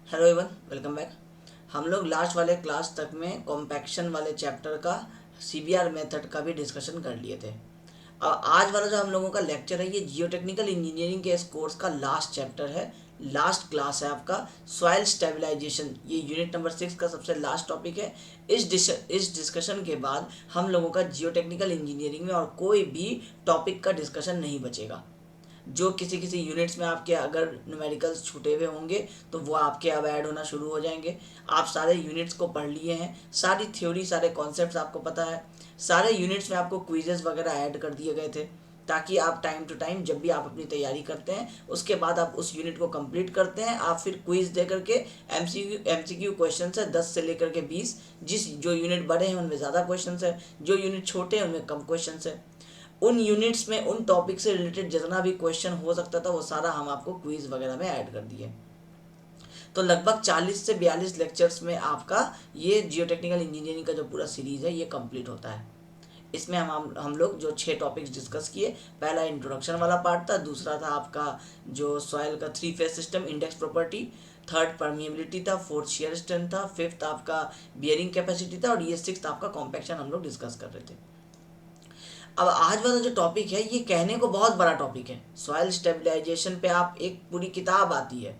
Hello Avon, welcome back. हम लोग last वाले क्लास तक में कॉम्पैक्शन वाले चैप्टर का सीबीआर मेथड का भी डिस्कशन कर लिए थे। अब आज वाला जो हम लोगों का लेक्चर है ये जियोटेक्निकल इंजीनियरिंग के इस कोर्स का लास्ट चैप्टर है, लास्ट क्लास है आपका सॉइल स्टेबलाइजेशन। ये यूनिट नंबर 6 का सबसे लास्ट टॉपिक है। इस डिस्कशन के बाद हम लोगों का जियोटेक्निकल इंजीनियरिंग में और कोई भी टॉपिक का डिस्कशन नहीं बचेगा। जो किसी किसी यूनिट्स में आपके अगर न्यूमेरिकल्स छूटे हुए होंगे तो वो आपके अब ऐड होना शुरू हो जाएंगे। आप सारे यूनिट्स को पढ़ लिए हैं, सारी थ्योरी सारे कॉन्सेप्ट्स आपको पता है। सारे यूनिट्स में आपको क्विजेस वगैरह ऐड कर दिए गए थे ताकि आप टाइम टू टाइम जब भी आप अपनी तैयारी करते हैं उसके बाद आप उस यूनिट को कंप्लीट करते हैं, आप फिर क्विज दे करके एमसीक्यू क्वेश्चन है 10 से लेकर के 20। जिस जो यूनिट बड़े हैं उनमें ज़्यादा क्वेश्चन है, जो यूनिट छोटे हैं उनमें कम क्वेश्चन है। उन यूनिट्स में उन टॉपिक से रिलेटेड जितना भी क्वेश्चन हो सकता था वो सारा हम आपको क्विज वगैरह में ऐड कर दिए। तो लगभग 40 से 42 लेक्चर्स में आपका ये जियोटेक्निकल इंजीनियरिंग का जो पूरा सीरीज है ये कंप्लीट होता है। इसमें हम लोग जो 6 टॉपिक्स डिस्कस किए, पहला इंट्रोडक्शन वाला पार्ट था, दूसरा था आपका जो सॉइल का 3 phase system index property, third permeability था, फोर्थ शेयर स्ट्रेंथ था, फिफ्थ आपका बियरिंग कैपेसिटी था और ये सिक्स्थ आपका कॉम्पैक्शन हम लोग डिस्कस कर रहे थे। अब आज वाला जो टॉपिक है ये कहने को बहुत बड़ा टॉपिक है। सॉइल स्टेबलाइजेशन पे आप एक पूरी किताब आती है,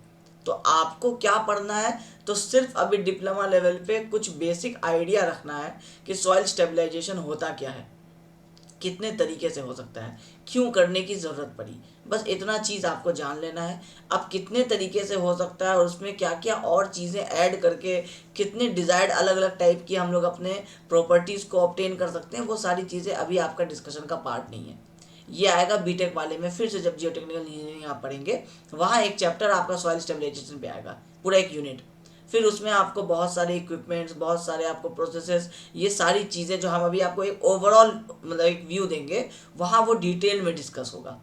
तो आपको क्या पढ़ना है, तो सिर्फ अभी डिप्लोमा लेवल पे कुछ बेसिक आइडिया रखना है कि सॉइल स्टेबलाइजेशन होता क्या है, कितने तरीके से हो सकता है, क्यों करने की ज़रूरत पड़ी, बस इतना चीज़ आपको जान लेना है। अब कितने तरीके से हो सकता है और उसमें क्या क्या और चीज़ें ऐड करके कितने डिज़ायर्ड अलग अलग टाइप की हम लोग अपने प्रॉपर्टीज़ को ऑब्टेन कर सकते हैं, वो सारी चीज़ें अभी आपका डिस्कशन का पार्ट नहीं है। ये आएगा बीटेक वाले में, फिर से जब जियोटेक्निकल इंजीनियरिंग आप पढ़ेंगे वहाँ एक चैप्टर आपका सॉइल स्टेबलाइजेशन पे आएगा, पूरा एक यूनिट। फिर उसमें आपको बहुत सारे इक्विपमेंट्स, बहुत सारे आपको प्रोसेसेस, ये सारी चीज़ें जो हम अभी आपको एक ओवरऑल मतलब एक व्यू देंगे वहाँ वो डिटेल में डिस्कस होगा।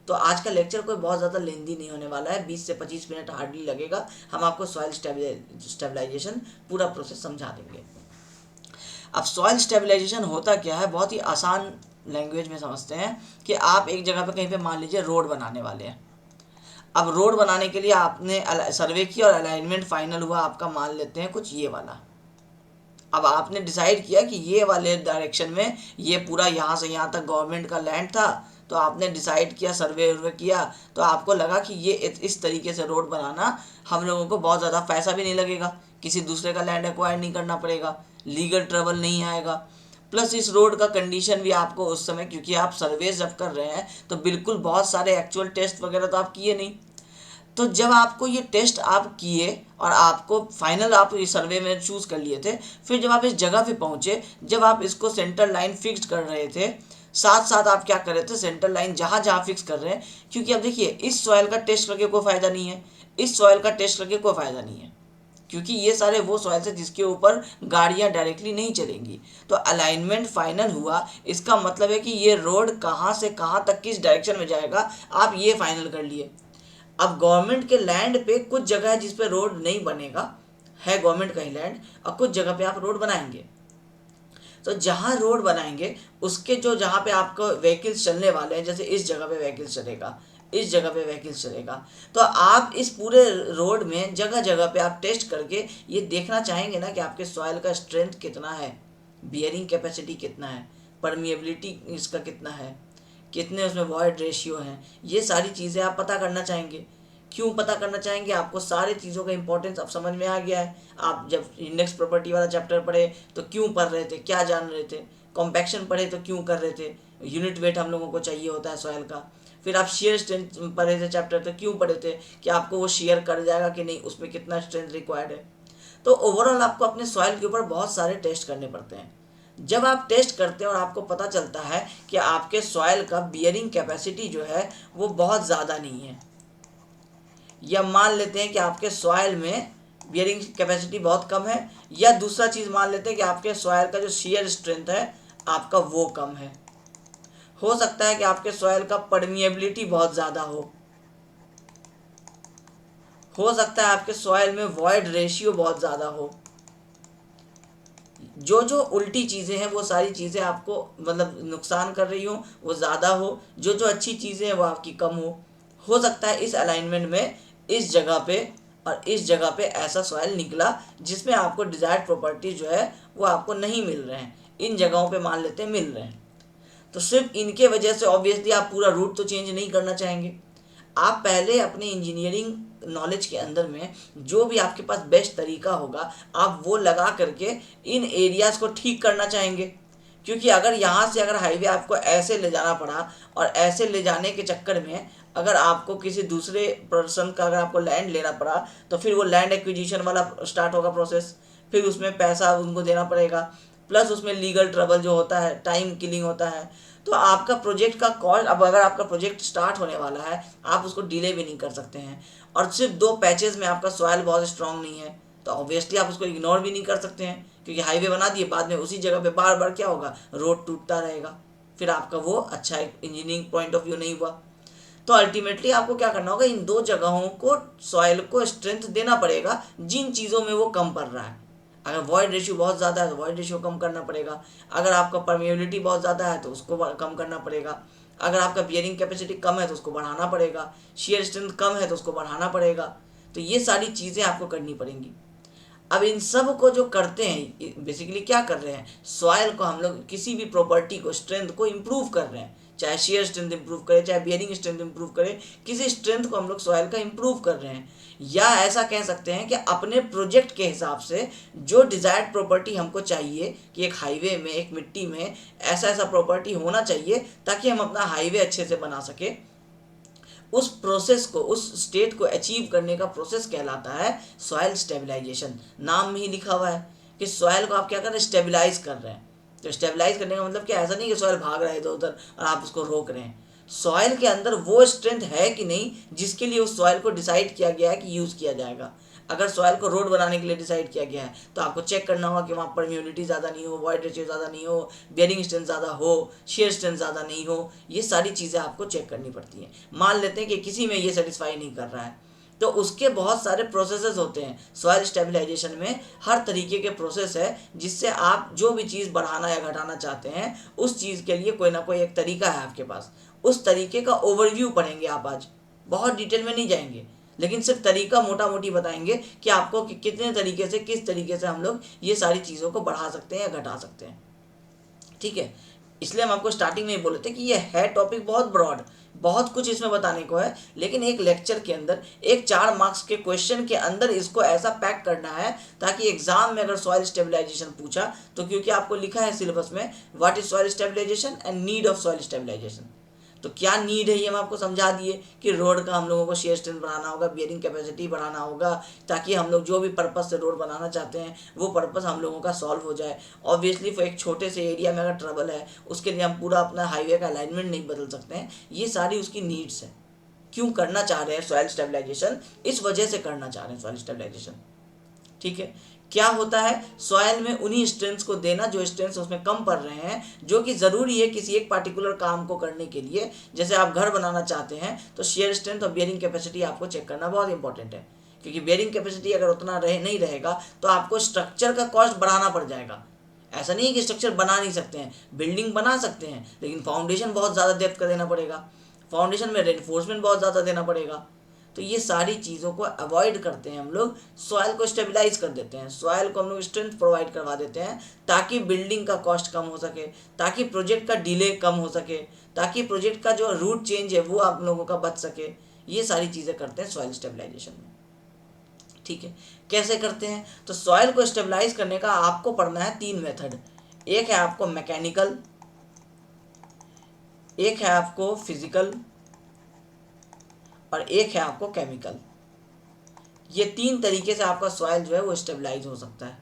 तो आज का लेक्चर कोई बहुत ज़्यादा लेंदी नहीं होने वाला है, 20 से 25 मिनट हार्डली लगेगा। हम आपको सॉइल स्टेबलाइजेशन पूरा प्रोसेस समझा देंगे। अब सॉइल स्टेबलाइजेशन होता क्या है, बहुत ही आसान लैंग्वेज में समझते हैं कि आप एक जगह पे कहीं पे मान लीजिए रोड बनाने वाले हैं। अब रोड बनाने के लिए आपने सर्वे किया और अलाइनमेंट फाइनल हुआ आपका, मान लेते हैं कुछ ये वाला। अब आपने डिसाइड किया कि ये वाले डायरेक्शन में ये पूरा यहाँ से यहाँ तक गवर्नमेंट का लैंड था, तो आपने डिसाइड किया, सर्वे किया, तो आपको लगा कि ये इस तरीके से रोड बनाना हम लोगों को बहुत ज़्यादा पैसा भी नहीं लगेगा, किसी दूसरे का लैंड एक्वायर नहीं करना पड़ेगा, लीगल ट्रबल नहीं आएगा। प्लस इस रोड का कंडीशन भी आपको उस समय, क्योंकि आप सर्वे जब कर रहे हैं तो बिल्कुल बहुत सारे एक्चुअल टेस्ट वगैरह तो आप किए नहीं। तो जब आपको ये टेस्ट आप किए और आपको फाइनल आप ये सर्वे में चूज कर लिए थे, फिर जब आप इस जगह पे पहुंचे, जब आप इसको सेंटर लाइन फिक्स कर रहे थे, साथ साथ आप क्या कर रहे थे, सेंटर लाइन जहाँ जहाँ फिक्स कर रहे हैं, क्योंकि अब देखिए इस सॉइल का टेस्ट करके कोई फ़ायदा नहीं है, इस सॉइल का टेस्ट करके कोई फ़ायदा नहीं है, क्योंकि ये सारे वो सॉइल है जिसके ऊपर गाड़ियाँ डायरेक्टली नहीं चलेंगी। तो अलाइनमेंट फाइनल हुआ, इसका मतलब है कि ये रोड कहाँ से कहाँ तक किस डायरेक्शन में जाएगा, आप ये फाइनल कर लिए। अब गवर्नमेंट के लैंड पे कुछ जगह है जिस पे रोड नहीं बनेगा, है गवर्नमेंट का ही लैंड, और कुछ जगह पे आप रोड बनाएंगे। तो जहाँ रोड बनाएंगे उसके जो जहाँ पे आपको व्हीकल्स चलने वाले हैं, जैसे इस जगह पे व्हीकल्स चलेगा, इस जगह पे व्हीकल्स चलेगा, तो आप इस पूरे रोड में जगह जगह पे आप टेस्ट करके ये देखना चाहेंगे ना कि आपके सॉइल का स्ट्रेंथ कितना है, बियरिंग कैपेसिटी कितना है, परमिएबिलिटी इसका कितना है, कितने उसमें वॉइड रेशियो हैं, ये सारी चीज़ें आप पता करना चाहेंगे। क्यों पता करना चाहेंगे, आपको सारी चीज़ों का इंपॉर्टेंस अब समझ में आ गया है। आप जब इंडेक्स प्रॉपर्टी वाला चैप्टर पढ़े तो क्यों पढ़ रहे थे, क्या जान रहे थे, कॉम्पैक्शन पढ़े तो क्यों कर रहे थे, यूनिट वेट हम लोगों को चाहिए होता है सॉयल का। फिर आप शेयर स्ट्रेंथ पढ़े थे चैप्टर, तो क्यों पढ़े थे कि आपको वो शेयर कर जाएगा कि नहीं, उसमें कितना स्ट्रेंथ रिक्वायर्ड है। तो ओवरऑल आपको अपने सॉइल के ऊपर बहुत सारे टेस्ट करने पड़ते हैं। जब आप टेस्ट करते हैं और आपको पता चलता है कि आपके सॉइल का बियरिंग कैपेसिटी जो है वो बहुत ज़्यादा नहीं है, या मान लेते हैं कि आपके सॉइल में बियरिंग कैपेसिटी बहुत कम है, या दूसरा चीज़ मान लेते हैं कि आपके सॉइल का जो शियर स्ट्रेंथ है आपका वो कम है, हो सकता है कि आपके सॉइल का परमिएबिलिटी बहुत ज़्यादा हो सकता है आपके सॉइल में वॉइड रेशियो बहुत ज़्यादा हो। जो जो उल्टी चीज़ें हैं वो सारी चीज़ें आपको मतलब नुकसान कर रही हो, वो ज़्यादा हो, जो जो अच्छी चीज़ें हैं वो आपकी कम हो सकता है इस अलाइनमेंट में इस जगह पे और इस जगह पे ऐसा सॉइल निकला जिसमें आपको डिजायर्ड प्रॉपर्टी जो है वो आपको नहीं मिल रहे हैं, इन जगहों पे मान लेते हैं मिल रहे हैं, तो सिर्फ इनके वजह से ऑब्वियसली आप पूरा रूट तो चेंज नहीं करना चाहेंगे। आप पहले अपने इंजीनियरिंग नॉलेज के अंदर में जो भी आपके पास बेस्ट तरीका होगा आप वो लगा करके इन एरियाज़ को ठीक करना चाहेंगे, क्योंकि अगर यहाँ से अगर हाईवे आपको ऐसे ले जाना पड़ा और ऐसे ले जाने के चक्कर में अगर आपको किसी दूसरे पर्सन का अगर आपको लैंड लेना पड़ा तो फिर वो लैंड एक्विजिशन वाला स्टार्ट होगा प्रोसेस, फिर उसमें पैसा उनको देना पड़ेगा, प्लस उसमें लीगल ट्रबल जो होता है, टाइम किलिंग होता है। तो आपका प्रोजेक्ट का कॉस्ट, अब अगर आपका प्रोजेक्ट स्टार्ट होने वाला है आप उसको डिले भी नहीं कर सकते हैं, और सिर्फ 2 पैचेस में आपका सॉइल बहुत स्ट्रांग नहीं है तो ऑब्वियसली आप उसको इग्नोर भी नहीं कर सकते हैं, क्योंकि हाईवे बना दिए बाद में उसी जगह पे बार बार क्या होगा, रोड टूटता रहेगा, फिर आपका वो अच्छा एक इंजीनियरिंग पॉइंट ऑफ व्यू नहीं हुआ। तो अल्टीमेटली आपको क्या करना होगा, इन 2 जगहों को सॉइल को स्ट्रेंथ देना पड़ेगा जिन चीज़ों में वो कम पड़ रहा है। अगर वॉइड रेशियो बहुत ज़्यादा है तो वॉइड रेशियो कम करना पड़ेगा, अगर आपका परमेबिलिटी बहुत ज़्यादा है तो उसको कम करना पड़ेगा, अगर आपका बियरिंग कैपेसिटी कम है तो उसको बढ़ाना पड़ेगा, शियर स्ट्रेंथ कम है तो उसको बढ़ाना पड़ेगा। तो ये सारी चीज़ें आपको करनी पड़ेंगी। अब इन सब को जो करते हैं बेसिकली क्या कर रहे हैं, सॉइल को हम लोग किसी भी प्रॉपर्टी को, स्ट्रेंथ को इम्प्रूव कर रहे हैं, चाहे शियर स्ट्रेंथ इंप्रूव करें, चाहे बियरिंग स्ट्रेंथ इंप्रूव करें, किसी स्ट्रेंथ को हम लोग सॉइल का इंप्रूव कर रहे हैं। या ऐसा कह सकते हैं कि अपने प्रोजेक्ट के हिसाब से जो डिजायर्ड प्रॉपर्टी हमको चाहिए कि एक हाईवे में, एक मिट्टी में ऐसा ऐसा प्रॉपर्टी होना चाहिए ताकि हम अपना हाईवे अच्छे से बना सके, उस प्रोसेस को, उस स्टेट को अचीव करने का प्रोसेस कहलाता है सॉइल स्टेबलाइजेशन। नाम में ही लिखा हुआ है कि सॉइल को आप क्या कर रहे हैं, स्टेबलाइज कर रहे हैं। तो स्टेबलाइज करने का मतलब क्या, ऐसा नहीं कि सॉइल भाग रहा है इधर उधर और आप उसको रोक रहे हैं। सॉइल के अंदर वो स्ट्रेंथ है कि नहीं जिसके लिए उस सॉइल को डिसाइड किया गया है कि यूज़ किया जाएगा। अगर सॉइल को रोड बनाने के लिए डिसाइड किया गया है तो आपको चेक करना होगा कि वहाँ पर ह्यूमिडिटी ज़्यादा नहीं हो, वॉइड रेशियो ज़्यादा नहीं हो, बियरिंग स्ट्रेंथ ज़्यादा हो, शेयर स्ट्रेंथ ज़्यादा नहीं हो। ये सारी चीज़ें आपको चेक करनी पड़ती हैं। मान लेते हैं कि किसी में ये सेटिस्फाई नहीं कर रहा है तो उसके बहुत सारे प्रोसेसेस होते हैं। सॉइल स्टेबलाइजेशन में हर तरीके के प्रोसेस है जिससे आप जो भी चीज़ बढ़ाना या घटाना चाहते हैं उस चीज़ के लिए कोई ना कोई एक तरीका है आपके पास। उस तरीके का ओवरव्यू पढ़ेंगे आप आज, बहुत डिटेल में नहीं जाएंगे, लेकिन सिर्फ तरीका मोटा मोटी बताएंगे कि आपको कितने तरीके से, किस तरीके से हम लोग ये सारी चीज़ों को बढ़ा सकते हैं या घटा सकते हैं। ठीक है, इसलिए हम आपको स्टार्टिंग में ही बोले थे कि ये है टॉपिक बहुत ब्रॉड, बहुत कुछ इसमें बताने को है, लेकिन एक लेक्चर के अंदर, एक 4 मार्क्स के क्वेश्चन के अंदर इसको ऐसा पैक करना है ताकि एग्जाम में अगर सॉइल स्टेबलाइजेशन पूछा तो, क्योंकि आपको लिखा है सिलेबस में what is soil stabilisation and need of soil stabilisation, तो क्या नीड है ये हम आपको समझा दिए कि रोड का हम लोगों को शेयर स्ट्रेंथ बढ़ाना होगा, बियरिंग कैपेसिटी बढ़ाना होगा, ताकि हम लोग जो भी पर्पस से रोड बनाना चाहते हैं वो पर्पस हम लोगों का सॉल्व हो जाए। ऑब्वियसली एक छोटे से एरिया में अगर ट्रबल है उसके लिए हम पूरा अपना हाईवे का अलाइनमेंट नहीं बदल सकते हैं। ये सारी उसकी नीड्स है। क्यों करना चाह रहे हैं सॉइल स्टेबलाइजेशन, इस वजह से करना चाह रहे हैं सॉइल स्टेबलाइजेशन। ठीक है, क्या होता है सॉइल में उन्हीं स्ट्रेंथ्स को देना जो स्ट्रेंथ्स उसमें कम पड़ रहे हैं, जो कि ज़रूरी है किसी एक पार्टिकुलर काम को करने के लिए। जैसे आप घर बनाना चाहते हैं तो शेयर स्ट्रेंथ और बियरिंग कैपेसिटी आपको चेक करना बहुत इंपॉर्टेंट है, क्योंकि बियरिंग कैपेसिटी अगर उतना नहीं रहेगा तो आपको स्ट्रक्चर का कॉस्ट बढ़ाना पड़ जाएगा। ऐसा नहीं है कि स्ट्रक्चर बना नहीं सकते हैं, बिल्डिंग बना सकते हैं, लेकिन फाउंडेशन बहुत ज़्यादा डेप्थ का देना पड़ेगा, फाउंडेशन में रेनफोर्समेंट बहुत ज़्यादा देना पड़ेगा। तो ये सारी चीज़ों को अवॉइड करते हैं हम लोग, सॉइल को स्टेबलाइज कर देते हैं, सॉइल को हम लोग स्ट्रेंथ प्रोवाइड करवा देते हैं ताकि बिल्डिंग का कॉस्ट कम हो सके, ताकि प्रोजेक्ट का डिले कम हो सके, ताकि प्रोजेक्ट का जो रूट चेंज है वो आप लोगों का बच सके। ये सारी चीज़ें करते हैं सॉइल स्टेबलाइजेशन में। ठीक है, कैसे करते हैं, तो सॉइल को स्टेबलाइज करने का आपको पढ़ना है 3 मेथड। एक है आपको मैकेनिकल, एक है आपको फिजिकल और एक है आपको केमिकल। ये 3 तरीके से आपका सॉइल जो है वो स्टेबलाइज हो सकता है।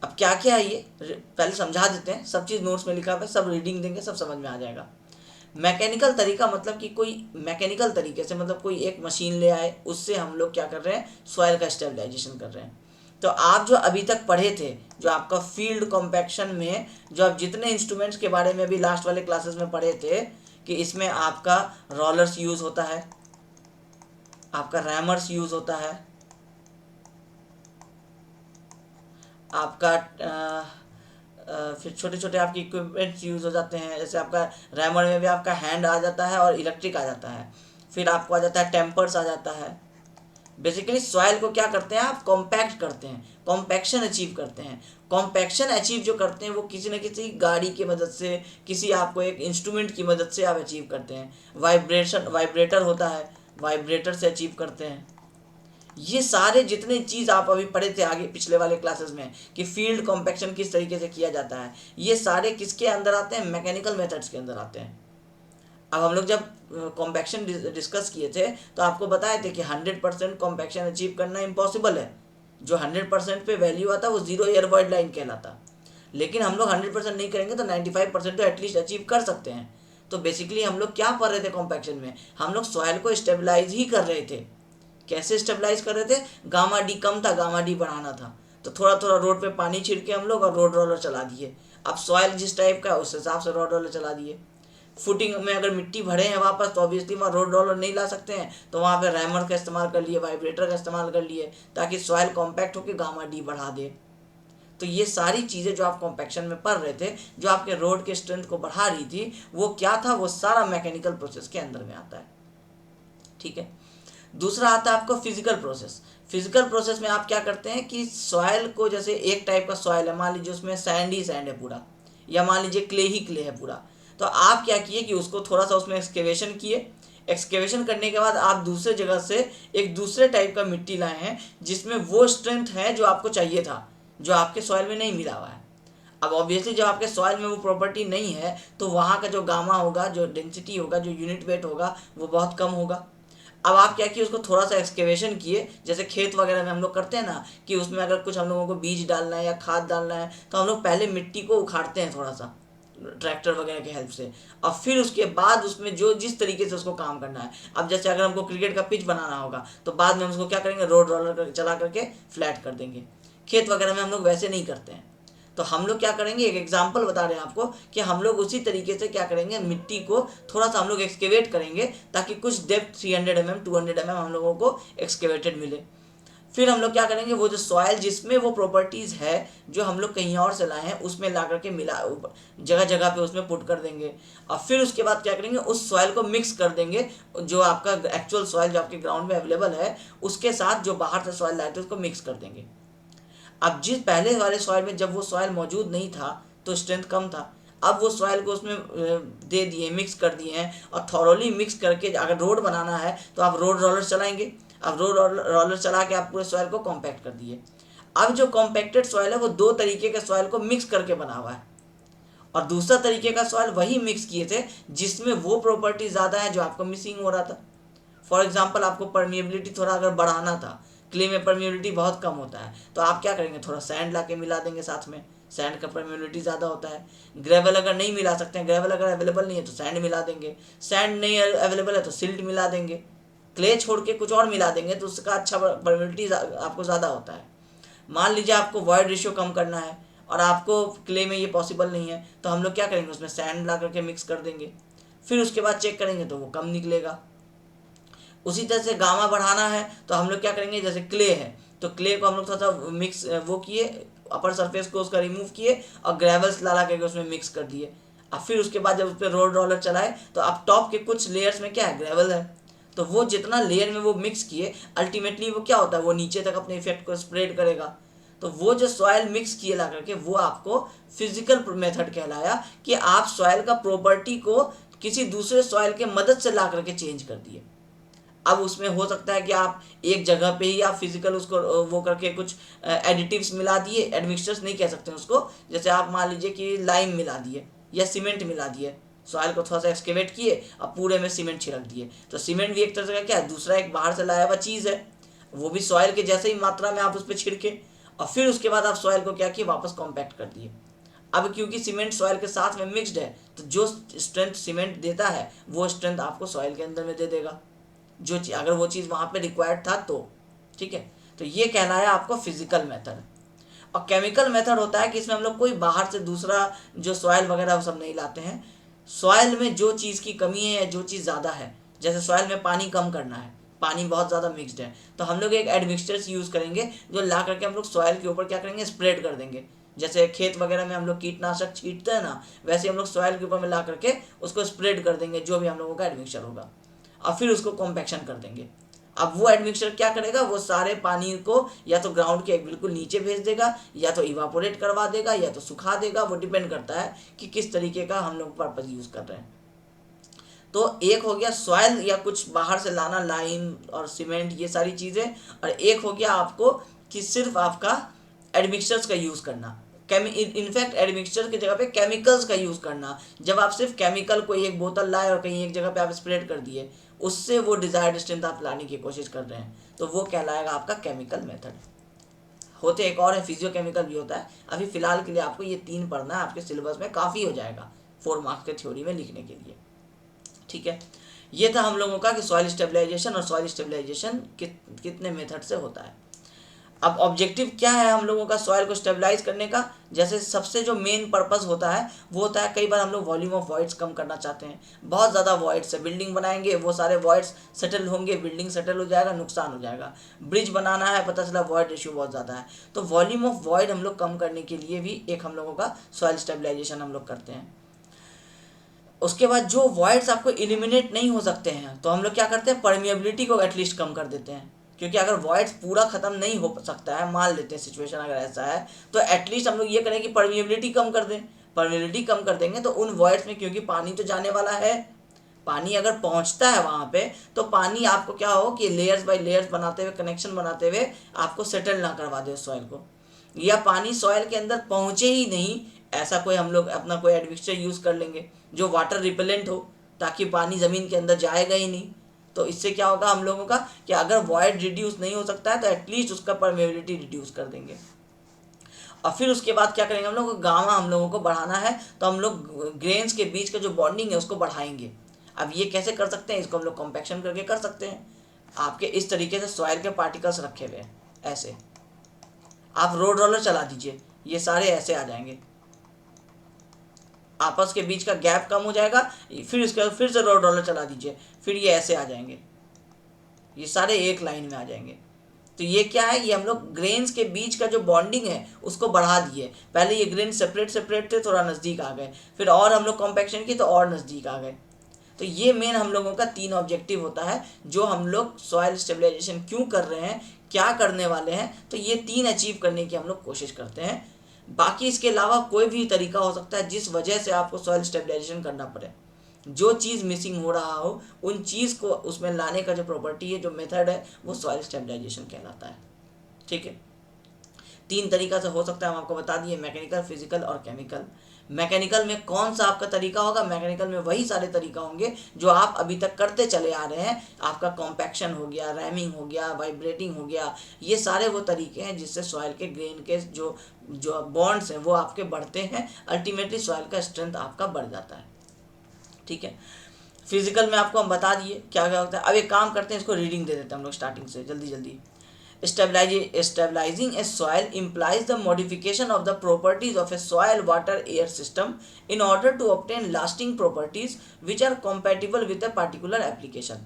अब क्या क्या है ये पहले समझा देते हैं, सब चीज़ नोट्स में लिखा हुआ है, सब रीडिंग देंगे, सब समझ में आ जाएगा। मैकेनिकल तरीका मतलब कि कोई मैकेनिकल तरीके से, मतलब कोई एक मशीन ले आए, उससे हम लोग क्या कर रहे हैं, सॉइल का स्टेबलाइजेशन कर रहे हैं। तो आप जो अभी तक पढ़े थे, जो आपका फील्ड कॉम्पैक्शन में जो आप जितने इंस्ट्रूमेंट्स के बारे में भी लास्ट वाले क्लासेस में पढ़े थे कि इसमें आपका रोलर्स यूज़ होता है, आपका रैमर्स यूज़ होता है, आपका फिर छोटे छोटे आपके इक्विपमेंट्स यूज़ हो जाते हैं। जैसे आपका रैमर में भी आपका हैंड आ जाता है और इलेक्ट्रिक आ जाता है, फिर आपको आ जाता है टेम्पर्स आ जाता है, बेसिकली सॉइल को क्या करते हैं आप, कॉम्पैक्ट करते हैं, कॉम्पैक्शन अचीव करते हैं। कॉम्पैक्शन अचीव जो करते हैं वो किसी न किसी गाड़ी की मदद से, किसी आपको एक इंस्ट्रूमेंट की मदद से आप अचीव करते हैं। वाइब्रेटर होता है, वाइब्रेटर से अचीव करते हैं। ये सारे जितने चीज़ आप अभी पढ़े थे आगे पिछले वाले क्लासेस में कि फील्ड कॉम्पैक्शन किस तरीके से किया जाता है, ये सारे किसके अंदर आते हैं, मैकेनिकल मेथड्स के अंदर आते हैं। अब हम लोग जब कॉम्पैक्शन डिस्कस किए थे तो आपको बताए थे कि 100% कॉम्पैक्शन अचीव करना इम्पॉसिबल है। जो 100% पे वैल्यू आता है वो जीरो एयर वॉइड लाइन कहलाता। लेकिन हम लोग 100% नहीं करेंगे तो 95% तो एटलीस्ट अचीव कर सकते हैं। तो बेसिकली हम लोग क्या पढ़ रहे थे कॉम्पैक्शन में, हम लोग सॉइल को स्टेबलाइज ही कर रहे थे। कैसे स्टेबलाइज कर रहे थे, गामा डी कम था, गामा डी बढ़ाना था, तो थोड़ा थोड़ा रोड पे पानी छिड़के हम लोग और रोड रोलर चला दिए। अब सॉइल जिस टाइप का है उस हिसाब से रोड रोलर चला दिए। फुटिंग में अगर मिट्टी भरे हैं वापस तो ऑब्वियसली वहाँ रोड रोलर नहीं ला सकते हैं, तो वहाँ पे रैमर का इस्तेमाल कर लिए, वाइब्रेटर का इस्तेमाल कर लिए, ताकि सॉइल कॉम्पैक्ट होकर गामा डी बढ़ा दे। तो ये सारी चीज़ें जो आप कॉम्पैक्शन में पढ़ रहे थे, जो आपके रोड के स्ट्रेंथ को बढ़ा रही थी, वो क्या था, वो सारा मैकेनिकल प्रोसेस के अंदर में आता है। ठीक है। दूसरा आता है आपको फिजिकल प्रोसेस। फिजिकल प्रोसेस में आप क्या करते हैं कि सॉइल को, जैसे एक टाइप का सॉइल है, मान लीजिए उसमें सैंड ही सैंड है पूरा, या मान लीजिए क्ले ही क्ले है पूरा, तो आप क्या किए कि उसको थोड़ा सा उसमें एक्सकेवेशन किए। एक्सकेवेशन करने के बाद आप दूसरे जगह से एक दूसरे टाइप का मिट्टी लाए हैं जिसमें वो स्ट्रेंथ है जो आपको चाहिए था, जो आपके सॉइल में नहीं मिला हुआ है। अब ऑब्वियसली जब आपके सॉइल में वो प्रॉपर्टी नहीं है तो वहाँ का जो गामा होगा, जो डेंसिटी होगा, जो यूनिट वेट होगा, वो बहुत कम होगा। अब आप क्या किए, उसको थोड़ा सा एक्सकेवेशन किए, जैसे खेत वगैरह में हम लोग करते हैं ना कि उसमें अगर कुछ हम लोगों को बीज डालना है या खाद डालना है तो हम लोग पहले मिट्टी को उखाड़ते हैं थोड़ा सा ट्रैक्टर वगैरह की हेल्प से, और फिर उसके बाद उसमें जो जिस तरीके से उसको काम करना है। अब जैसे अगर हमको क्रिकेट का पिच बनाना होगा तो बाद में हम उसको क्या करेंगे, रोड रोलर चला करके फ्लैट कर देंगे। खेत वगैरह में हम लोग वैसे नहीं करते हैं। तो हम लोग क्या करेंगे, एक एग्जांपल बता रहे हैं आपको कि हम लोग उसी तरीके से क्या करेंगे, मिट्टी को थोड़ा सा हम लोग एक्सकेवेट करेंगे ताकि कुछ डेप्थ 300 mm 200 mm हम लोगों को एक्सकेवेटेड मिले। फिर हम लोग क्या करेंगे, वो जो सॉइल जिसमें वो प्रॉपर्टीज़ है जो हम लोग कहीं और से लाए हैं उसमें ला करके मिला, जगह जगह पे उसमें पुट कर देंगे। और फिर उसके बाद क्या करेंगे, उस सॉइल को मिक्स कर देंगे, जो आपका एक्चुअल सॉइल जो आपके ग्राउंड में अवेलेबल है उसके साथ जो बाहर से सॉइल लाए थे उसको मिक्स कर देंगे। अब जिस पहले वाले सॉइल में जब वो सॉइल मौजूद नहीं था तो स्ट्रेंथ कम था, अब वो सॉइल को उसमें दे दिए, मिक्स कर दिए हैं, और थॉरोली मिक्स करके अगर रोड बनाना है तो आप रोड रोलर चलाएंगे। अब रोड रोलर चला के आप पूरे सॉइल को कॉम्पैक्ट कर दिए। अब जो कॉम्पैक्टेड सॉइल है वो दो तरीके के सॉइल को मिक्स करके बना हुआ है, और दूसरा तरीके का सॉइल वही मिक्स किए थे जिसमें वो प्रॉपर्टी ज़्यादा है जो आपको मिसिंग हो रहा था। फॉर एग्जाम्पल आपको परमिएबिलिटी थोड़ा अगर बढ़ाना था, क्ले में परमिएबिलिटी बहुत कम होता है, तो आप क्या करेंगे, थोड़ा सैंड ला के मिला देंगे साथ में, सैंड का परमिएबिलिटी ज़्यादा होता है। ग्रेवल अगर नहीं मिला सकते हैं, ग्रेवल अगर अवेलेबल नहीं है तो सैंड मिला देंगे, सैंड नहीं अवेलेबल है तो सिल्ट मिला देंगे, क्ले छोड़ के कुछ और मिला देंगे तो उसका अच्छा परमिएबिलिटी आपको ज़्यादा होता है। मान लीजिए आपको वॉइड रेशियो कम करना है और आपको क्ले में ये पॉसिबल नहीं है, तो हम लोग क्या करेंगे, उसमें सैंड ला करके मिक्स कर देंगे, फिर उसके बाद चेक करेंगे तो वो कम निकलेगा। उसी तरह से गामा बढ़ाना है तो हम लोग क्या करेंगे, जैसे क्ले है तो क्ले को हम लोग थोड़ा सा मिक्स वो किए, अपर सरफेस को उसका रिमूव किए और ग्रेवल्स ला करके उसमें मिक्स कर दिए। अब फिर उसके बाद जब उस पर रोड रोलर चलाए तो अब टॉप के कुछ लेयर्स में क्या है, ग्रेवल है, तो वो जितना लेयर में वो मिक्स किए अल्टीमेटली वो क्या होता है, वो नीचे तक अपने इफेक्ट को स्प्रेड करेगा। तो वो जो सॉयल मिक्स किए ला करके वो आपको फिजिकल मेथड कहलाया कि आप सॉयल का प्रॉपर्टी को किसी दूसरे सॉयल के मदद से ला करके चेंज कर दिए। अब उसमें हो सकता है कि आप एक जगह पे ही आप फिजिकल उसको वो करके कुछ एडिटिव्स मिला दिए, एडमिक्सचर्स नहीं कह सकते उसको, जैसे आप मान लीजिए कि लाइम मिला दिए या सीमेंट मिला दिए, सॉइल को थोड़ा सा एक्सकेवेट किए और पूरे में सीमेंट छिड़क दिए, तो सीमेंट भी एक तरह का क्या है, दूसरा एक बाहर से लाया हुआ चीज़ है, वो भी सॉइल के जैसे ही मात्रा में आप उस पर छिड़के और फिर उसके बाद आप सॉइल को क्या किए, वापस कॉम्पैक्ट कर दिए। अब क्योंकि सीमेंट सॉइल के साथ में मिक्सड है तो जो स्ट्रेंथ सीमेंट देता है वो स्ट्रेंथ आपको सॉइल के अंदर में दे देगा, जो अगर वो चीज़ वहाँ पे रिक्वायर्ड था तो। ठीक है, तो ये कहलाया आपको फिजिकल मेथड। और केमिकल मेथड होता है कि इसमें हम लोग कोई बाहर से दूसरा जो सॉइल वगैरह वो सब नहीं लाते हैं। सॉइल में जो चीज़ की कमी है या जो चीज़ ज़्यादा है, जैसे सॉइल में पानी कम करना है, पानी बहुत ज़्यादा मिक्सड है, तो हम लोग एक एडमिक्सचर्स यूज़ करेंगे जो ला करके हम लोग सॉइल के ऊपर क्या करेंगे, स्प्रेड कर देंगे। जैसे खेत वगैरह में हम लोग कीटनाशक छींटते हैं ना, वैसे हम लोग सॉइल के ऊपर में ला करके उसको स्प्रेड कर देंगे, जो भी हम लोगों का एडमिक्सचर होगा, और फिर उसको कॉम्पैक्शन कर देंगे। अब वो एडमिक्सचर क्या करेगा, वो सारे पानी को या तो ग्राउंड के बिल्कुल नीचे भेज देगा, या तो इवापोरेट करवा देगा, या तो सुखा देगा। वो डिपेंड करता है कि किस तरीके का हम लोग पर्पज यूज़ कर रहे हैं। तो एक हो गया सॉइल या कुछ बाहर से लाना, लाइम और सीमेंट, ये सारी चीज़ें। और एक हो गया आपको कि सिर्फ आपका एडमिक्सचर्स का यूज़ करना। इनफैक्ट एडमिक्सचर की जगह पे केमिकल्स का यूज़ करना। जब आप सिर्फ केमिकल को एक बोतल लाए और कहीं एक जगह पे आप स्प्रेड कर दिए, उससे वो डिजायर्ड स्ट्रेंथ आप लाने की कोशिश कर रहे हैं, तो वो कहलाएगा आपका केमिकल मेथड। होते एक और है, फिजियोकेमिकल भी होता है। अभी फिलहाल के लिए आपको ये 3 पढ़ना है, आपके सिलेबस में काफ़ी हो जाएगा 4 मार्क्स के थ्योरी में लिखने के लिए। ठीक है, ये था हम लोगों का कि सॉइल स्टेबलाइजेशन, और सॉइल स्टेबलाइजेशन कितने मेथड से होता है। अब ऑब्जेक्टिव क्या है हम लोगों का सॉइल को स्टेबलाइज करने का। जैसे सबसे जो मेन पर्पस होता है वो होता है, कई बार हम लोग वॉल्यूम ऑफ वॉइड्स कम करना चाहते हैं। बहुत ज़्यादा वॉइड्स है, बिल्डिंग बनाएंगे, वो सारे वॉइड्स सेटल होंगे, बिल्डिंग सेटल हो जाएगा, नुकसान हो जाएगा। ब्रिज बनाना है, पता चला वॉइड रेशियो बहुत ज़्यादा है, तो वॉल्यूम ऑफ वॉइड हम लोग कम करने के लिए भी एक हम लोगों का सॉइल स्टेबलाइजेशन हम लोग करते हैं। उसके बाद जो वॉइड्स आपको इलिमिनेट नहीं हो सकते हैं, तो हम लोग क्या करते हैं, परमिएबिलिटी को एटलीस्ट कम कर देते हैं। क्योंकि अगर वॉइड्स पूरा ख़त्म नहीं हो सकता है, मान लेते हैं सिचुएशन अगर ऐसा है, तो एटलीस्ट हम लोग ये करें कि परमिएबिलिटी कम कर दें। परमिएबिलिटी कम कर देंगे तो उन वॉइड्स में, क्योंकि पानी तो जाने वाला है, पानी अगर पहुंचता है वहाँ पे, तो पानी आपको क्या हो कि लेयर्स बाय लेयर्स बनाते हुए, कनेक्शन बनाते हुए आपको सेटल ना करवा दे उस सॉइल को, या पानी सॉइल के अंदर पहुँचे ही नहीं, ऐसा कोई हम लोग अपना कोई एडमिक्सचर यूज़ कर लेंगे जो वाटर रिपेलेंट हो, ताकि पानी ज़मीन के अंदर जाएगा ही नहीं। तो इससे क्या होगा हम लोगों का कि अगर वॉइड रिड्यूस नहीं हो सकता है तो एटलीस्ट उसका परमेबिलिटी रिड्यूस कर देंगे। और फिर उसके बाद क्या करेंगे हम लोग, गामा हम लोगों को बढ़ाना है, तो हम लोग ग्रेन्स के बीच का जो बॉन्डिंग है उसको बढ़ाएंगे। अब ये कैसे कर सकते हैं, इसको हम लोग कॉम्पैक्शन करके कर सकते हैं। आपके इस तरीके से सॉइल के पार्टिकल्स रखे हुए हैं, ऐसे आप रोड रोलर चला दीजिए, ये सारे ऐसे आ जाएंगे, आपस के बीच का गैप कम हो जाएगा। फिर इसके बाद फिर से रोड रोलर चला दीजिए, फिर ये ऐसे आ जाएंगे, ये सारे एक लाइन में आ जाएंगे। तो ये क्या है, ये हम लोग ग्रेन्स के बीच का जो बॉन्डिंग है उसको बढ़ा दिए। पहले ये ग्रेन सेपरेट सेपरेट थे, थोड़ा नज़दीक आ गए, फिर और हम लोग कॉम्पैक्शन की तो और नज़दीक आ गए। तो ये मेन हम लोगों का 3 ऑब्जेक्टिव होता है जो हम लोग सॉइल स्टेबलाइजेशन क्यों कर रहे हैं, क्या करने वाले हैं, तो ये 3 अचीव करने की हम लोग कोशिश करते हैं। बाकी इसके अलावा कोई भी तरीका हो सकता है जिस वजह से आपको सॉइल स्टेबलाइजेशन करना पड़े। जो चीज़ मिसिंग हो रहा हो उन चीज़ को उसमें लाने का जो प्रॉपर्टी है, जो मेथड है, वो सॉइल स्टेबलाइजेशन कहलाता है। ठीक है, 3 तरीका से हो सकता है, हम आपको बता दिए, मैकेनिकल, फिजिकल और केमिकल। मैकेनिकल में कौन सा आपका तरीका होगा, मैकेनिकल में वही सारे तरीका होंगे जो आप अभी तक करते चले आ रहे हैं। आपका कॉम्पैक्शन हो गया, रैमिंग हो गया, वाइब्रेटिंग हो गया, ये सारे वो तरीके हैं जिससे सॉइल के ग्रेन के जो जो बॉन्ड्स हैं वो आपके बढ़ते हैं, अल्टीमेटली सॉइल का स्ट्रेंथ आपका बढ़ जाता है। ठीक है, फिजिकल में आपको हम बता दिए क्या क्या होता है। अब एक काम करते हैं, इसको रीडिंग दे देते हैं हम लोग स्टार्टिंग से, जल्दी जल्दी। Stabilizing a soil implies the modification of the properties of a soil water air system in order to obtain lasting properties which are compatible with a particular application.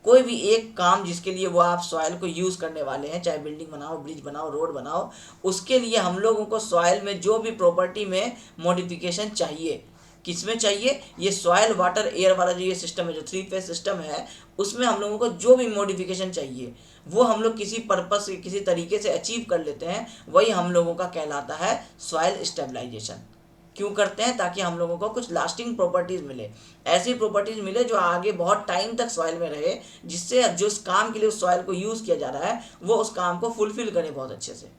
कोई भी एक काम जिसके लिए वो आप सॉइल को यूज़ करने वाले हैं, चाहे बिल्डिंग बनाओ, ब्रिज बनाओ, रोड बनाओ, उसके लिए हम लोगों को सॉइल में जो भी प्रॉपर्टी में मॉडिफिकेशन चाहिए, किस में चाहिए, ये सॉइल वाटर एयर वाला जो ये सिस्टम है, जो 3 फेज सिस्टम है, उसमें हम लोगों को जो भी मॉडिफिकेशन चाहिए वो हम लोग किसी पर्पस से, किसी तरीके से अचीव कर लेते हैं, वही हम लोगों का कहलाता है सॉइल स्टेबलाइजेशन। क्यों करते हैं, ताकि हम लोगों को कुछ लास्टिंग प्रॉपर्टीज़ मिले, ऐसी प्रॉपर्टीज़ मिले जो आगे बहुत टाइम तक सॉइल में रहे, जिससे जो उस काम के लिए उस सॉइल को यूज़ किया जा रहा है वो उस काम को फुलफिल करे बहुत अच्छे से।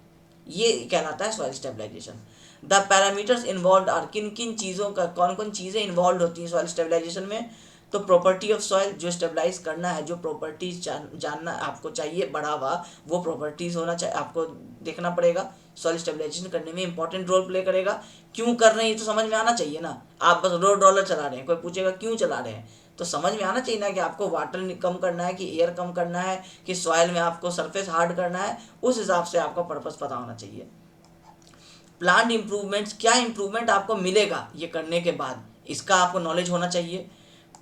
ये कहलाता है soil stabilisation. The parameters involve are, किन किन चीज़ों का, कौन कौन चीज़ें इन्वॉल्व होती हैं सॉइल स्टेबलाइजेशन में। तो प्रॉपर्टी ऑफ सॉइल, जो स्टेबलाइज करना है, जो प्रॉपर्टीज जानना आपको चाहिए बढ़ा हुआ, वो प्रॉपर्टीज़ होना चाहिए, आपको देखना पड़ेगा। सॉइल स्टेबलाइजेशन करने में इंपॉर्टेंट रोल प्ले करेगा। क्यों कर रहे हैं ये तो समझ में आना चाहिए ना। आप बस रोड रोलर चला रहे हैं, कोई पूछेगा क्यों चला रहे हैं, तो समझ में आना चाहिए ना कि आपको वाटर कम करना है, कि एयर कम करना है, कि सॉइल में आपको सरफेस हार्ड करना है, उस हिसाब से आपका पर्पस पता होना चाहिए। प्लान इम्प्रूवमेंट्स, क्या इम्प्रूवमेंट आपको मिलेगा ये करने के बाद, इसका आपको नॉलेज होना चाहिए।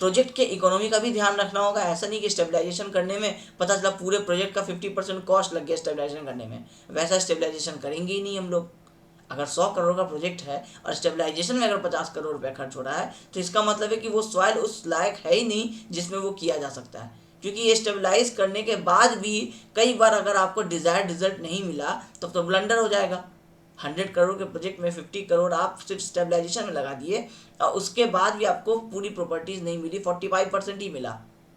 प्रोजेक्ट के इकोनॉमी का भी ध्यान रखना होगा। ऐसा नहीं कि स्टेबलाइजेशन करने में पता चला पूरे प्रोजेक्ट का 50% कॉस्ट लग गया स्टेबलाइजेशन करने में, वैसा स्टेबलाइजेशन करेंगे ही नहीं हम लोग। अगर 100 करोड़ का प्रोजेक्ट है और स्टेबलाइजेशन में अगर 50 करोड़ रुपया खर्च हो रहा है, तो इसका मतलब है कि वो सॉइल उस लायक है ही नहीं जिसमें वो किया जा सकता है। क्योंकि ये स्टेबलाइज करने के बाद भी कई बार अगर आपको डिजायर्ड रिजल्ट नहीं मिला तो ब्लंडर हो जाएगा। 100 करोड़ के प्रोजेक्ट में 50 करोड़ आप सिर्फ स्टेबलाइजेशन में लगा दिए और उसके बाद भी आपको पूरी प्रॉपर्टीज नहीं मिली, 45% ही मिला,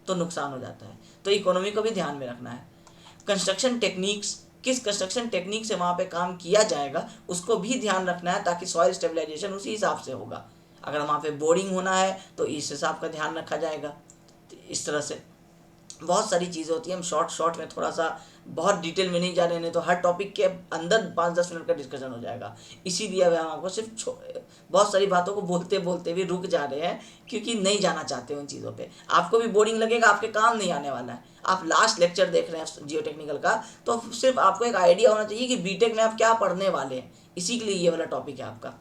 तो नुकसान हो जाता है। तो इकोनॉमी को भी ध्यान में रखना है। कंस्ट्रक्शन टेक्निक्स, किस कंस्ट्रक्शन टेक्निक से वहाँ पे काम किया जाएगा उसको भी ध्यान रखना है, ताकि सॉइल स्टेबलाइजेशन उसी हिसाब से होगा। अगर वहाँ पे बोरिंग होना है तो इस हिसाब का ध्यान रखा जाएगा। तो इस तरह से बहुत सारी चीज़ें होती हैं। हम शॉर्ट में थोड़ा सा बहुत डिटेल में नहीं जा रहे हैं, तो हर टॉपिक के अंदर 5-10 मिनट का डिस्कशन हो जाएगा। इसीलिए अब हम आपको सिर्फ बहुत सारी बातों को बोलते बोलते भी रुक जा रहे हैं, क्योंकि नहीं जाना चाहते उन चीज़ों पे। आपको भी बोरिंग लगेगा, आपके काम नहीं आने वाला है। आप लास्ट लेक्चर देख रहे हैं जियो टेक्निकल का, तो सिर्फ आपको एक आइडिया होना चाहिए कि बीटेक में आप क्या पढ़ने वाले हैं। इसी के लिए ये वाला टॉपिक है आपका।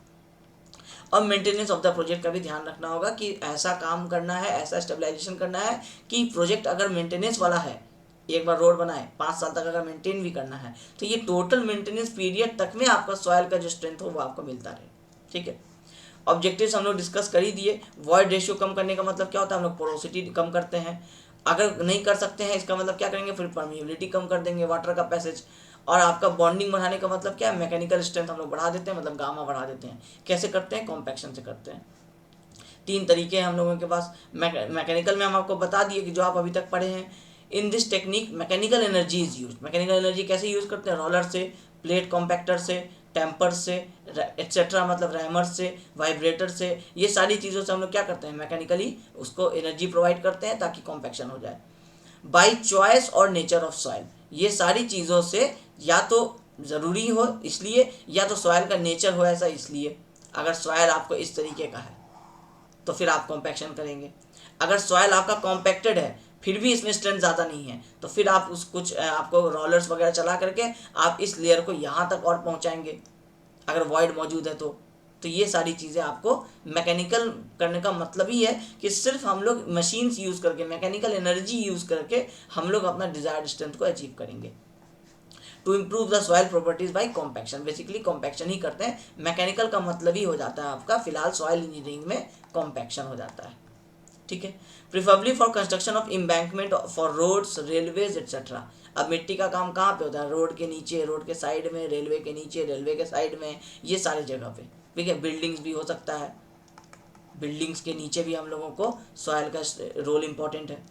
और मेंटेनेंस ऑफ द प्रोजेक्ट का भी ध्यान रखना होगा कि ऐसा काम करना है, ऐसा स्टेबलाइजेशन करना है कि प्रोजेक्ट अगर मेंटेनेंस वाला है, एक बार रोड बनाए 5 साल तक अगर मेंटेन भी करना है, तो ये टोटल मेंटेनेंस पीरियड तक में आपका सॉइल का जो स्ट्रेंथ हो वो आपको मिलता रहे। ठीक है, ऑब्जेक्टिव्स हम लोग डिस्कस कर ही दिए। वॉइड रेशियो कम करने का मतलब क्या होता है, हम लोग पोरोसिटी कम करते हैं। अगर नहीं कर सकते हैं इसका मतलब क्या करेंगे, फिर परमिएबिलिटी कम कर देंगे, वाटर का पैसेज। और आपका बॉन्डिंग बढ़ाने का मतलब क्या है, मैकेनिकल स्ट्रेंथ हम लोग बढ़ा देते हैं, मतलब गामा बढ़ा देते हैं। कैसे करते हैं, कॉम्पैक्शन से करते हैं। 3 तरीके हैं हम लोगों के पास। मैकेनिकल में हम आपको बता दिए कि जो आप अभी तक पढ़े हैं। इन this technique mechanical energy is use. Mechanical energy कैसे यूज़ करते हैं, रोलर से, प्लेट कॉम्पैक्टर से, टेम्पर से, एट्सेट्रा, मतलब रैमर से, वाइब्रेटर से, ये सारी चीज़ों से हम लोग क्या करते हैं, मैकेनिकली उसको एनर्जी प्रोवाइड करते हैं ताकि कॉम्पैक्शन हो जाए। बाई चॉइस और नेचर ऑफ सॉइल, ये सारी चीज़ों से या तो ज़रूरी हो इसलिए, या तो सॉइल का नेचर हो ऐसा इसलिए। अगर सॉइल आपको इस तरीके का है तो फिर आप कॉम्पैक्शन करेंगे। अगर सॉइल आपका कॉम्पैक्टेड है फिर भी इसमें स्ट्रेंथ ज़्यादा नहीं है, तो फिर आप उस कुछ आपको रोलर्स वगैरह चला करके आप इस लेयर को यहाँ तक और पहुँचाएंगे, अगर वॉइड मौजूद है तो ये सारी चीज़ें आपको मैकेनिकल करने का मतलब ही है कि सिर्फ हम लोग मशीन्स यूज़ करके, मैकेनिकल एनर्जी यूज़ करके हम लोग अपना डिजायर्ड स्ट्रेंथ को अचीव करेंगे। To improve the soil properties by compaction, basically compaction ही करते हैं। मैकेनिकल का मतलब ही हो जाता है आपका फिलहाल सॉइल इंजीनियरिंग में कॉम्पैक्शन हो जाता है। ठीक है, preferably for construction of embankment for roads, railways etcetera. अब मिट्टी का काम कहाँ पे होता है, रोड के नीचे, रोड के साइड में, रेलवे के नीचे, रेलवे के साइड में, ये सारी जगह पे। ठीक है, बिल्डिंग्स भी हो सकता है, बिल्डिंग्स के नीचे भी हम लोगों को सॉइल का रोल इंपॉर्टेंट है।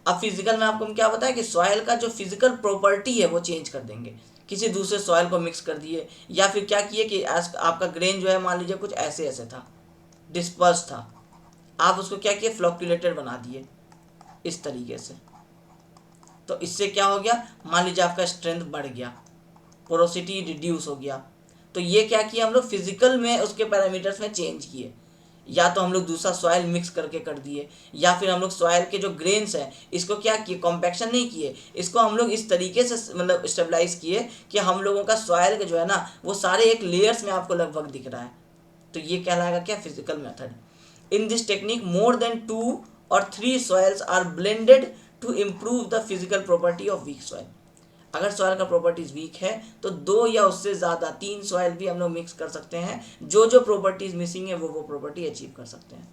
अब फिजिकल में आपको हम क्या बताया कि सॉइल का जो फिजिकल प्रॉपर्टी है वो चेंज कर देंगे, किसी दूसरे सॉइल को मिक्स कर दिए, या फिर क्या किए कि आपका ग्रेन जो है मान लीजिए कुछ ऐसे ऐसे था, डिस्पर्स था, आप उसको क्या किए, फ्लक्चुएटेड बना दिए इस तरीके से। तो इससे क्या हो गया, मान लीजिए आपका स्ट्रेंथ बढ़ गया, पोरोसिटी रिड्यूस हो गया। तो ये क्या किया हम लोग, फिजिकल में उसके पैरामीटर्स में चेंज किए। या तो हम लोग दूसरा सॉइल मिक्स करके कर दिए, या फिर हम लोग सॉइल के जो ग्रेन्स हैं इसको क्या किए, कॉम्पैक्शन नहीं किए, इसको हम लोग इस तरीके से मतलब स्टेबलाइज किए कि हम लोगों का सॉइल का जो है ना वो सारे एक लेयर्स में आपको लगभग दिख रहा है। तो ये कहलाएगा क्या, physical method. In this technique more than 2 और 3 soils are blended to improve the physical property of weak soil. अगर सॉइल का प्रॉपर्टीज वीक है तो 2 या उससे ज़्यादा 3 सॉइल भी हम लोग मिक्स कर सकते हैं, जो जो प्रॉपर्टीज मिसिंग है वो प्रॉपर्टी अचीव कर सकते हैं।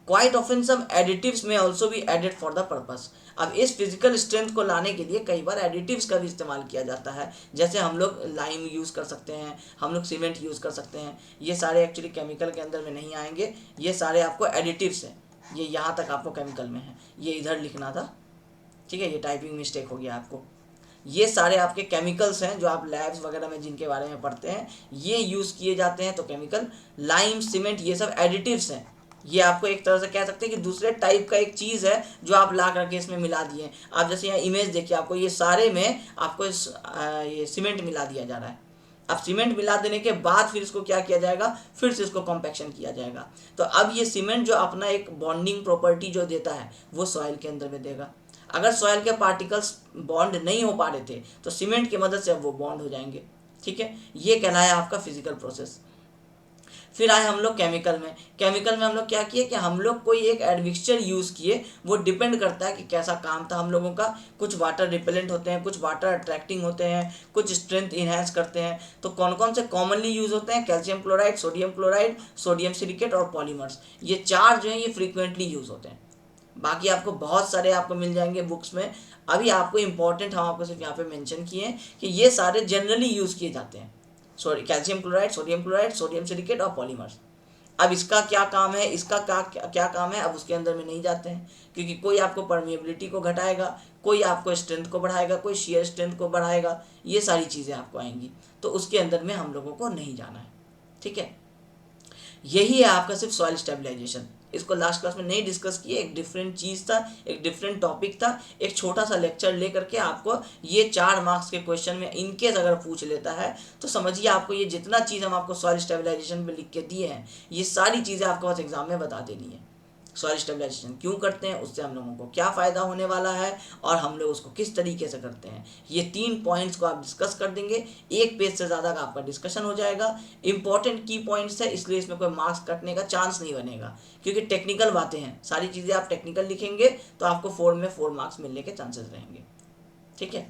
क्वाइट ऑफन सम एडिटिव्स में ऑल्सो भी एडेड फॉर द पर्पस। अब इस फिजिकल स्ट्रेंथ को लाने के लिए कई बार एडिटिव्स का भी इस्तेमाल किया जाता है, जैसे हम लोग लाइम यूज़ कर सकते हैं, हम लोग सीमेंट यूज़ कर सकते हैं। ये सारे एक्चुअली केमिकल के अंदर में नहीं आएंगे, ये सारे आपको एडिटिव्स हैं। ये यहाँ तक आपको केमिकल में है, ये इधर लिखना था, ठीक है, ये टाइपिंग मिस्टेक हो गया आपको। ये सारे आपके केमिकल्स हैं जो आप लैब्स वगैरह में जिनके बारे में पढ़ते हैं, ये यूज़ किए जाते हैं। तो केमिकल, लाइम, सीमेंट, ये सब एडिटिव्स हैं। ये आपको एक तरह से कह सकते हैं कि दूसरे टाइप का एक चीज़ है जो आप ला करके इसमें मिला दिए। आप जैसे यहाँ इमेज देखिए, आपको ये सारे में आपको ये सीमेंट मिला दिया जा रहा है। अब सीमेंट मिला देने के बाद फिर इसको क्या किया जाएगा, फिर से इसको कॉम्पैक्शन किया जाएगा। तो अब ये सीमेंट जो अपना एक बॉन्डिंग प्रॉपर्टी जो देता है वो सॉइल के अंदर में देगा। अगर सॉइल के पार्टिकल्स बॉन्ड नहीं हो पा रहे थे तो सीमेंट की मदद से अब वो बॉन्ड हो जाएंगे। ठीक है, ये कहलाया आपका फिजिकल प्रोसेस। फिर आए हम लोग केमिकल में। केमिकल में हम लोग क्या किए कि हम लोग कोई एक एडमिक्सचर यूज़ किए, वो डिपेंड करता है कि कैसा काम था हम लोगों का। कुछ वाटर रिपेलेंट होते हैं, कुछ वाटर अट्रैक्टिंग होते हैं, कुछ स्ट्रेंथ इन्हेंस करते हैं। तो कौन कौन से कॉमनली यूज़ होते हैं, कैल्शियम क्लोराइड, सोडियम सिलिकेट और पॉलीमर्स। ये 4 जो हैं ये फ्रीक्वेंटली यूज़ होते हैं। बाकी आपको बहुत सारे आपको मिल जाएंगे बुक्स में। अभी आपको इंपॉर्टेंट हम आपको सिर्फ यहाँ पे मेंशन किए हैं कि ये सारे जनरली यूज़ किए जाते हैं। Sorry, calcium chloride, sodium silicate और पॉलीमर्स। अब इसका क्या काम है, इसका क्या काम है, अब उसके अंदर में नहीं जाते हैं, क्योंकि कोई आपको परमिएबिलिटी को घटाएगा, कोई आपको स्ट्रेंथ को बढ़ाएगा, कोई शेयर स्ट्रेंथ को बढ़ाएगा, ये सारी चीज़ें आपको आएंगी, तो उसके अंदर में हम लोगों को नहीं जाना है। ठीक है, यही है आपका सिर्फ सॉइल स्टेबलाइजेशन। इसको लास्ट क्लास में नहीं डिस्कस किए, एक डिफरेंट चीज़ था, एक डिफरेंट टॉपिक था, एक छोटा सा लेक्चर लेकर के आपको ये 4 मार्क्स के क्वेश्चन में इनकेस अगर पूछ लेता है तो समझिए आपको ये जितना चीज़ हम आपको सॉइल स्टेबलाइजेशन पे लिख के दिए हैं, ये सारी चीज़ें आपको बस एग्जाम में बता देनी है। सॉइल स्टेबलाइजेशन क्यों करते हैं, उससे हम लोगों को क्या फ़ायदा होने वाला है, और हम लोग उसको किस तरीके से करते हैं, ये 3 पॉइंट्स को आप डिस्कस कर देंगे। एक पेज से ज़्यादा का आपका डिस्कशन हो जाएगा। इंपॉर्टेंट की पॉइंट्स है, इसलिए इसमें कोई मार्क्स कटने का चांस नहीं बनेगा, क्योंकि टेक्निकल बातें हैं, सारी चीज़ें आप टेक्निकल लिखेंगे तो आपको 4 में 4 मार्क्स मिलने के चांसेस रहेंगे। ठीक है,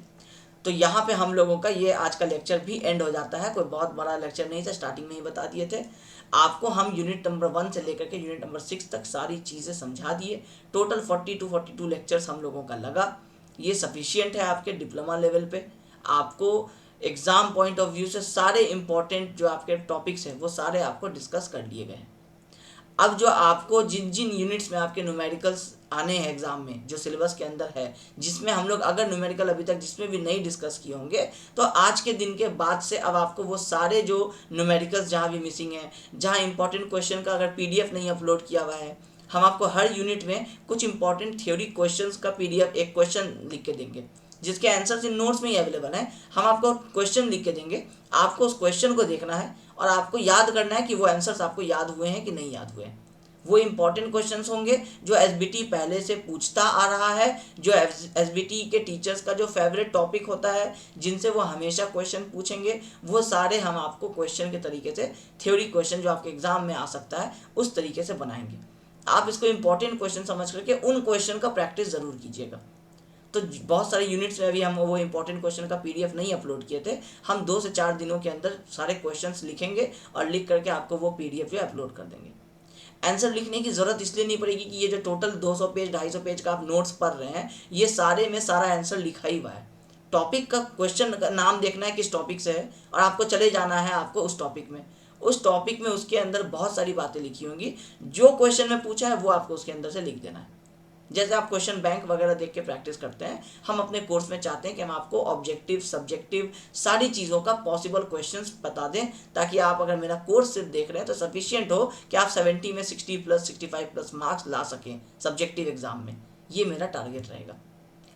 तो यहाँ पे हम लोगों का ये आज का लेक्चर भी एंड हो जाता है। कोई बहुत बड़ा लेक्चर नहीं था, स्टार्टिंग में ही बता दिए थे आपको। हम यूनिट नंबर 1 से लेकर के यूनिट नंबर 6 तक सारी चीज़ें समझा दिए। टोटल 42 लेक्चर्स हम लोगों का लगा। ये सफिशियंट है आपके डिप्लोमा लेवल पे। आपको एग्ज़ाम पॉइंट ऑफ व्यू से सारे इंपॉर्टेंट जो आपके टॉपिक्स हैं वो सारे आपको डिस्कस कर लिए गए हैं। अब जो आपको जिन जिन यूनिट्स में आपके न्यूमेरिकल्स आने हैं एग्जाम में, जो सिलेबस के अंदर है, जिसमें हम लोग अगर न्यूमेरिकल अभी तक जिसमें भी नहीं डिस्कस किए होंगे, तो आज के दिन के बाद से अब आपको वो सारे जो न्यूमेरिकल्स जहाँ भी मिसिंग है, जहाँ इंपॉर्टेंट क्वेश्चन का अगर पीडीएफ नहीं अपलोड किया हुआ है, हम आपको हर यूनिट में कुछ इंपॉर्टेंट थ्योरी क्वेश्चंस का पीडीएफ, एक क्वेश्चन लिख के देंगे जिसके आंसर्स इन नोट्स में ही अवेलेबल है। हम आपको क्वेश्चन लिख के देंगे, आपको उस क्वेश्चन को देखना है और आपको याद करना है कि वो आंसर्स आपको याद हुए हैं कि नहीं याद हुए हैं। वो इंपॉर्टेंट क्वेश्चंस होंगे जो एसबीटी पहले से पूछता आ रहा है, जो एसबीटी के टीचर्स का जो फेवरेट टॉपिक होता है, जिनसे वो हमेशा क्वेश्चन पूछेंगे, वो सारे हम आपको क्वेश्चन के तरीके से, थ्योरी क्वेश्चन जो आपके एग्जाम में आ सकता है उस तरीके से बनाएंगे। आप इसको इंपॉर्टेंट क्वेश्चन समझ करके उन क्वेश्चन का प्रैक्टिस ज़रूर कीजिएगा। तो बहुत सारे यूनिट्स में अभी हम वो इंपॉर्टेंट क्वेश्चन का पीडीएफ नहीं अपलोड किए थे। हम 2 से 4 दिनों के अंदर सारे क्वेश्चंस लिखेंगे और लिख करके आपको वो पीडीएफ अपलोड कर देंगे। आंसर लिखने की ज़रूरत इसलिए नहीं पड़ेगी कि ये जो टोटल 200 पेज 250 पेज का आप नोट्स पढ़ रहे हैं, ये सारे में सारा आंसर लिखा ही हुआ है। टॉपिक का क्वेश्चन का नाम देखना है किस टॉपिक से है, और आपको चले जाना है आपको उस टॉपिक में। उस टॉपिक में उसके अंदर बहुत सारी बातें लिखी होंगी, जो क्वेश्चन में पूछा है वो आपको उसके अंदर से लिख देना है। जैसे आप क्वेश्चन बैंक वगैरह देख के प्रैक्टिस करते हैं, हम अपने कोर्स में चाहते हैं कि हम आपको ऑब्जेक्टिव, सब्जेक्टिव सारी चीज़ों का पॉसिबल क्वेश्चंस बता दें, ताकि आप अगर मेरा कोर्स सिर्फ देख रहे हैं तो सफिशिएंट हो कि आप 70 में 60 प्लस 65 प्लस मार्क्स ला सकें सब्जेक्टिव एग्जाम में। ये मेरा टारगेट रहेगा।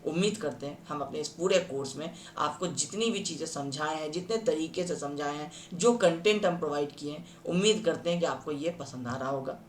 उम्मीद करते हैं हम अपने इस पूरे कोर्स में आपको जितनी भी चीज़ें समझाए हैं, जितने तरीके से समझाए हैं, जो कंटेंट हम प्रोवाइड किए हैं, उम्मीद करते हैं कि आपको ये पसंद आ रहा होगा।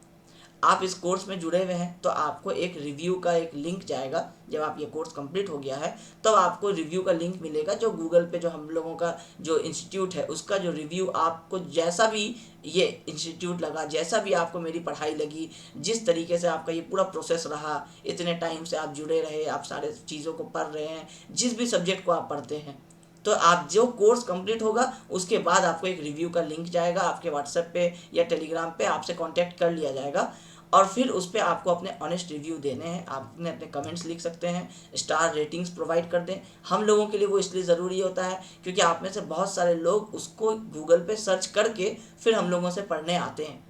आप इस कोर्स में जुड़े हुए हैं तो आपको एक रिव्यू का एक लिंक जाएगा। जब आप ये कोर्स कंप्लीट हो गया है तब तो आपको रिव्यू का लिंक मिलेगा, जो गूगल पे जो हम लोगों का जो इंस्टीट्यूट है उसका जो रिव्यू, आपको जैसा भी ये इंस्टीट्यूट लगा, जैसा भी आपको मेरी पढ़ाई लगी, जिस तरीके से आपका ये पूरा प्रोसेस रहा, इतने टाइम से आप जुड़े रहे, आप सारे चीज़ों को पढ़ रहे हैं, जिस भी सब्जेक्ट को आप पढ़ते हैं, तो आप जो कोर्स कंप्लीट होगा उसके बाद आपको एक रिव्यू का लिंक जाएगा आपके व्हाट्सएप पे या टेलीग्राम पे, आपसे कांटेक्ट कर लिया जाएगा और फिर उस पर आपको अपने ऑनेस्ट रिव्यू देने हैं। आप अपने कमेंट्स लिख सकते हैं, स्टार रेटिंग्स प्रोवाइड कर दें। हम लोगों के लिए वो इसलिए ज़रूरी होता है क्योंकि आप में से बहुत सारे लोग उसको गूगल पे सर्च करके फिर हम लोगों से पढ़ने आते हैं।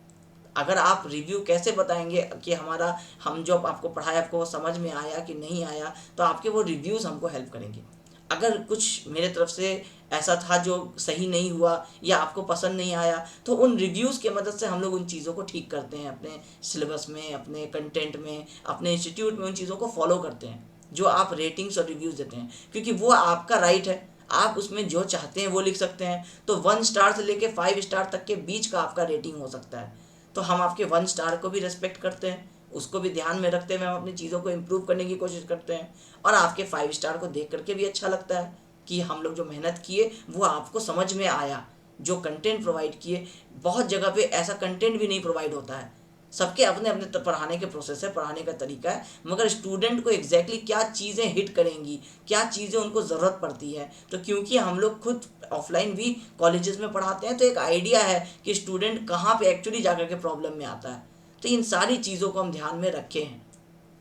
अगर आप रिव्यू कैसे बताएंगे कि हम जो आपको पढ़ाया आपको वो समझ में आया कि नहीं आया, तो आपके वो रिव्यूज़ हमको हेल्प करेंगे। अगर कुछ मेरे तरफ से ऐसा था जो सही नहीं हुआ या आपको पसंद नहीं आया, तो उन रिव्यूज़ की मदद से हम लोग उन चीज़ों को ठीक करते हैं, अपने सिलेबस में, अपने कंटेंट में, अपने इंस्टीट्यूट में उन चीज़ों को फॉलो करते हैं जो आप रेटिंग्स और रिव्यूज़ देते हैं, क्योंकि वो आपका राइट है। आप उसमें जो चाहते हैं वो लिख सकते हैं। तो 1 स्टार से लेके 5 स्टार तक के बीच का आपका रेटिंग हो सकता है। तो हम आपके 1 स्टार को भी रेस्पेक्ट करते हैं, उसको भी ध्यान में रखते हुए हम अपनी चीज़ों को इम्प्रूव करने की कोशिश करते हैं। और आपके 5 स्टार को देख करके भी अच्छा लगता है कि हम लोग जो मेहनत किए वो आपको समझ में आया, जो कंटेंट प्रोवाइड किए। बहुत जगह पे ऐसा कंटेंट भी नहीं प्रोवाइड होता है, सबके अपने अपने पढ़ाने के प्रोसेस है, पढ़ाने का तरीका है, मगर स्टूडेंट को एग्जैक्टली क्या चीज़ें हिट करेंगी, क्या चीज़ें उनको ज़रूरत पड़ती है। तो क्योंकि हम लोग खुद ऑफलाइन भी कॉलेजेस में पढ़ाते हैं, तो एक आइडिया है कि स्टूडेंट कहाँ पे एक्चुअली जाकर के प्रॉब्लम में आता है। तो इन सारी चीज़ों को हम ध्यान में रखे हैं।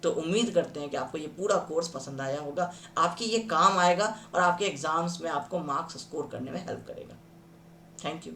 तो उम्मीद करते हैं कि आपको ये पूरा कोर्स पसंद आया होगा, आपकी ये काम आएगा और आपके एग्ज़ाम्स में आपको मार्क्स स्कोर करने में हेल्प करेगा। Thank you.